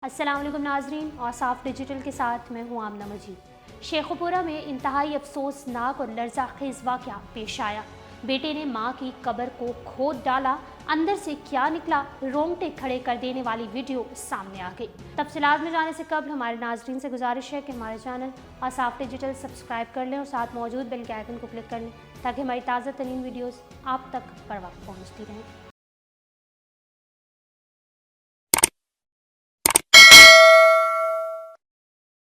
अस्सलाम वालेकुम नाजरीन, औसाफ डिजिटल के साथ मैं हूँ आमना मजीद। शेखुपुरा में इंतहाई अफसोसनाक और लर्ज़ाखेज़ वाक़या पेश आया। बेटे ने मां की कब्र को खोद डाला, अंदर से क्या निकला, रोंगटे खड़े कर देने वाली वीडियो सामने आ गई। तफसीलात में जाने से कबल हमारे नाजरीन से गुजारिश है कि हमारे चैनल औसाफ डिजिटल सब्सक्राइब कर लें और साथ मौजूद बेल के आइकन को क्लिक कर लें ताकि हमारी ताज़ा तरीन वीडियोज़ आप तक बर वक्त पहुँचती रहें।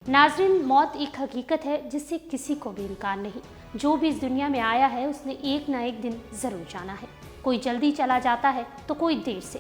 नाज़रीन, मौत एक हकीकत है जिससे किसी को भी इनकार नहीं। जो भी इस दुनिया में आया है उसने एक ना एक दिन ज़रूर जाना है। कोई जल्दी चला जाता है तो कोई देर से,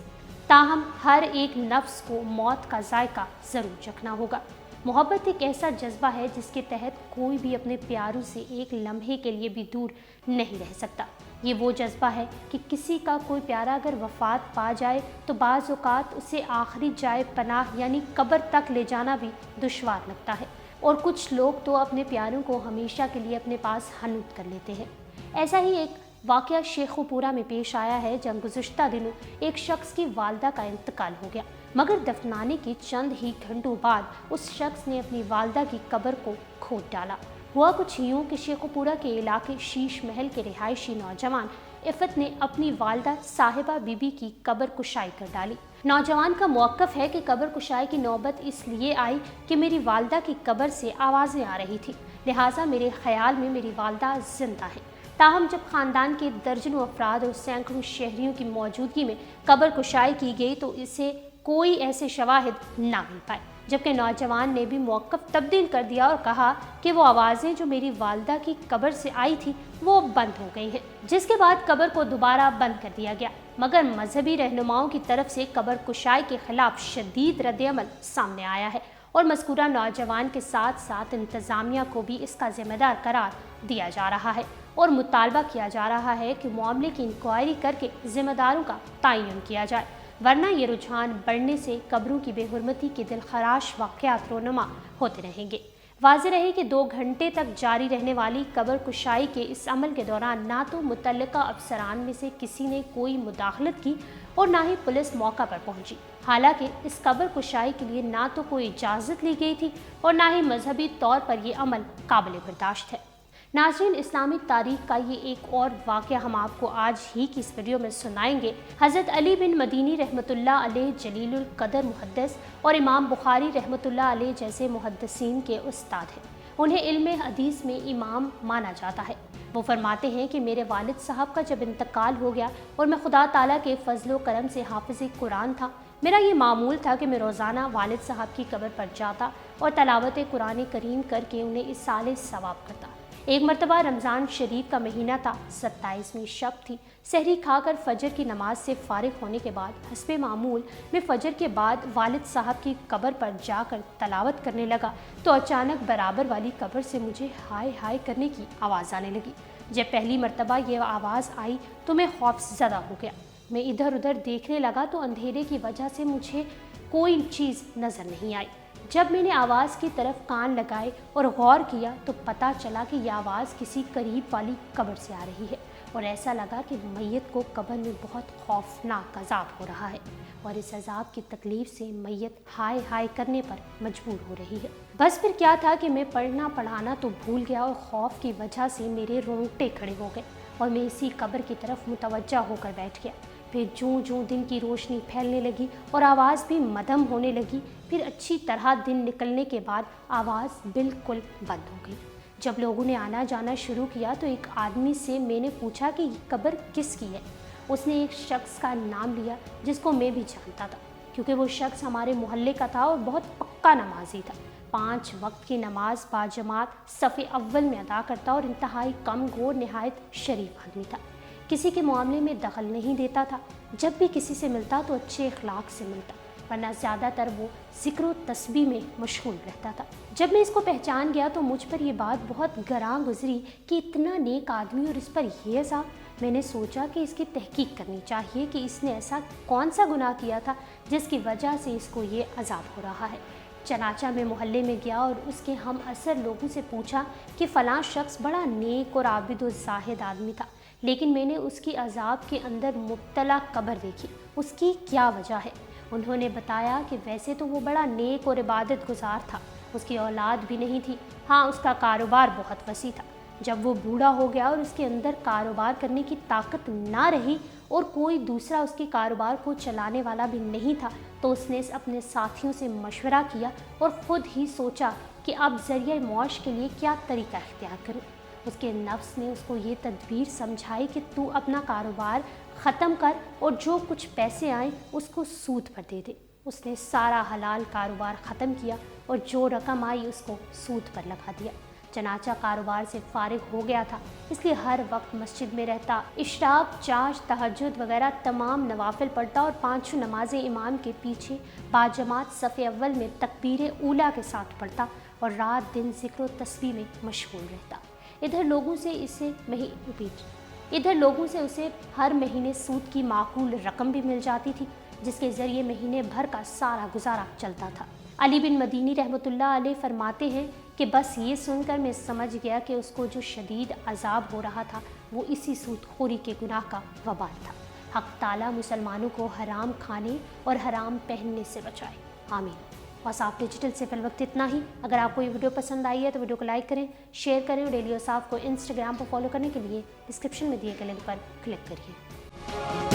ताहम हर एक नफ्स को मौत का जायका ज़रूर चखना होगा। मोहब्बत एक ऐसा जज्बा है जिसके तहत कोई भी अपने प्यारों से एक लम्हे के लिए भी दूर नहीं रह सकता। ये वो जज्बा है कि किसी का कोई प्यारा अगर वफ़ात पा जाए तो बाज़ औक़ात उसे आखिरी जाए पनाह यानी कब्र तक ले जाना भी दुश्वार लगता है, और कुछ लोग तो अपने प्यारों को हमेशा के लिए अपने पास हनूत कर लेते हैं। ऐसा ही एक वाक़या शेखुपुरा में पेश आया है, जब गुज़िश्ता दिनों एक शख्स की वालदा का इंतकाल हो गया, मगर दफनाने के चंद ही घंटों बाद उस शख्स ने अपनी वालदा की कब्र को खोद डाला। हुआ कुछ यूँ कि शेखुपुरा के इलाके शीश महल के रिहायशी नौजवान इफ़त ने अपनी वालदा साहिबा बीबी की कब्र कुशाई कर डाली। नौजवान का मौक़िफ़ है कि कब्र कुशाई की नौबत इसलिए आई कि मेरी वालदा की कब्र से आवाज़ें आ रही थी, लिहाजा मेरे ख्याल में मेरी वालदा जिंदा है। ताहम जब ख़ानदान के दर्जनों अफराद और सैकड़ों शहरियों की मौजूदगी में कब्र कुशाई की गई तो इसे कोई ऐसे शवाहिद ना मिल पाए, जबकि नौजवान ने भी मौक़िफ़ तब्दील कर दिया और कहा कि वो आवाज़ें जो मेरी वालदा की कब्र से आई थी वो बंद हो गई हैं, जिसके बाद कब्र को दोबारा बंद कर दिया गया। मगर मजहबी रहनुमाओं की तरफ से कब्र कुशाई के खिलाफ शदीद रद्द-ए-अमल सामने आया है और मज़कूरा नौजवान के साथ साथ इंतज़ामिया को भी इसका ज़िम्मेदार करार दिया जा रहा है और मुतालबा किया जा रहा है कि मामले की इंक्वायरी करके ज़िम्मेदारों का तयन किया जाए, वरना ये रुझान बढ़ने से कब्रों की बेहुरमती के दिलखराश वाक़यात रोनुमा होते रहेंगे। वाज़ेह रहे कि 2 घंटे तक जारी रहने वाली कब्र कुशाई के इस अमल के दौरान ना तो मुतल्लिका अफसरान में से किसी ने कोई मुदाखलत की और ना ही पुलिस मौका पर पहुंची। हालांकि इस कब्र कुशाई के लिए ना तो कोई इजाज़त ली गई थी और ना ही मजहबी तौर पर यह अमल काबिल बर्दाश्त है। नाज़रीन, इस्लामी तारीख़ का ये एक और वाक़या हम आपको आज ही की इस वीडियो में सुनाएंगे। हज़रत अली बिन मदीनी रहमतुल्लाह अलैह जलीलुल क़दर मुहद्दिस और इमाम बुखारी रहमतुल्लाह अलैह जैसे मुहद्दिसीन के उस्ताद हैं। उन्हें इल्म हदीस में इमाम माना जाता है। वो फरमाते हैं कि मेरे वालिद साहब का जब इंतकाल हो गया और मैं खुदा ताला के फजलो करम से हाफिज़ कुरान था, मेरा ये मामूल था कि मैं रोज़ाना वालिद साहब की कब्र पर जाता और तलावत कुरान करीम करके उन्हें इसाले सवाब करता। एक मरतबा रमज़ान शरीफ का महीना था, 27वीं शब थी। सहरी खाकर फजर की नमाज से फारिग होने के बाद हस्बे मामूल मैं फजर के बाद वालिद साहब की कब्र पर जाकर तलावत करने लगा तो अचानक बराबर वाली कब्र से मुझे हाय हाय करने की आवाज़ आने लगी। जब पहली मरतबा ये आवाज़ आई तो मैं खौफज़दा हो गया। मैं इधर उधर देखने लगा तो अंधेरे की वजह से मुझे कोई चीज़ नज़र नहीं आई। जब मैंने आवाज़ की तरफ कान लगाए और गौर किया तो पता चला कि यह आवाज़ किसी करीब वाली कब्र से आ रही है और ऐसा लगा कि मैयत को कब्र में बहुत खौफनाक अज़ाब हो रहा है और इस अज़ाब की तकलीफ़ से मैयत हाय हाय करने पर मजबूर हो रही है। बस फिर क्या था कि मैं पढ़ना पढ़ाना तो भूल गया और खौफ की वजह से मेरे रोंगटे खड़े हो गए और मैं इसी कब्र की तरफ मुतवज्जा होकर बैठ गया। फिर जूं जूं दिन की रोशनी फैलने लगी और आवाज़ भी मध्यम होने लगी, फिर अच्छी तरह दिन निकलने के बाद आवाज़ बिल्कुल बंद हो गई। जब लोगों ने आना जाना शुरू किया तो एक आदमी से मैंने पूछा कि ये कब्र किसकी है। उसने एक शख्स का नाम लिया जिसको मैं भी जानता था, क्योंकि वो शख्स हमारे मोहल्ले का था और बहुत पक्का नमाजी था। 5 वक्त की नमाज बाजमात सफ़े अव्वल में अदा करता और इंतहाई कम गो नहायत शरीफ आदमी था। किसी के मामले में दखल नहीं देता था। जब भी किसी से मिलता तो अच्छे अखलाक से मिलता, वरना ज़्यादातर वो ज़िक्र व तस्बीह में मशगूल रहता था। जब मैं इसको पहचान गया तो मुझ पर यह बात बहुत गरां गुजरी कि इतना नेक आदमी और इस पर यह अज़ाब। मैंने सोचा कि इसकी तहकीक करनी चाहिए कि इसने ऐसा कौन सा गुनाह किया था जिसकी वजह से इसको ये अज़ाब हो रहा है। चनाचा में मोहल्ले में गया और उसके हम असर लोगों से पूछा कि फ़लाँ शख्स बड़ा नेक और आबिद व ज़ाहिद आदमी था, लेकिन मैंने उसकी अज़ाब के अंदर मुब्तला कब्र देखी, उसकी क्या वजह है। انہوں نے بتایا کہ ویسے تو وہ بڑا نیک اور عبادت گزار تھا، اس کی اولاد بھی نہیں تھی، ہاں اس کا کاروبار بہت وسیع تھا۔ جب وہ بوڑھا ہو گیا اور اس کے اندر کاروبار کرنے کی طاقت نہ رہی اور کوئی دوسرا اس کے کاروبار کو چلانے والا بھی نہیں تھا، تو اس نے اپنے ساتھیوں سے مشورہ کیا اور خود ہی سوچا کہ اب ذریعہ معاش کے لیے کیا طریقہ اختیار کروں۔ اس کے نفس نے اس کو یہ تدبیر سمجھائی کہ تو اپنا کاروبار ختم کر اور جو کچھ پیسے آئیں اس کو سود پر دے دے۔ اس نے سارا حلال کاروبار ختم کیا اور جو رقم آئی اس کو سود پر لگا دیا۔ چنانچہ کاروبار سے فارغ ہو گیا تھا، اس لیے ہر وقت مسجد میں رہتا، اشراق، چاش، تہجد وغیرہ تمام نوافل پڑھتا اور 5 نمازیں امام کے پیچھے باجماعت صف اول میں تکبیر اولیٰ کے ساتھ پڑھتا اور رات دن ذکر و تسبیح میں مشغول رہتا۔ ادھر لوگوں سے اسے ہر مہینے سود کی معقول رقم بھی مل جاتی تھی، جس کے ذریعے مہینے بھر کا سارا گزارا چلتا تھا۔ علی بن مدینی رحمۃ اللہ علیہ فرماتے ہیں کہ بس یہ سن کر میں سمجھ گیا کہ اس کو جو شدید عذاب ہو رہا تھا وہ اسی سود خوری کے گناہ کا وبال تھا۔ حق تعالیٰ مسلمانوں کو حرام کھانے اور حرام پہننے سے بچائے، آمین۔ وصاف ڈیجیٹل سے فی الوقت اتنا ہی۔ اگر آپ کو یہ ویڈیو پسند آئی ہے تو ویڈیو کو لائک کریں، شیئر کریں اور ڈیلی وصاف کو انسٹاگرام پر فالو کرنے کے لیے ڈسکرپشن میں دیے گئے لنک پر کلک کریے۔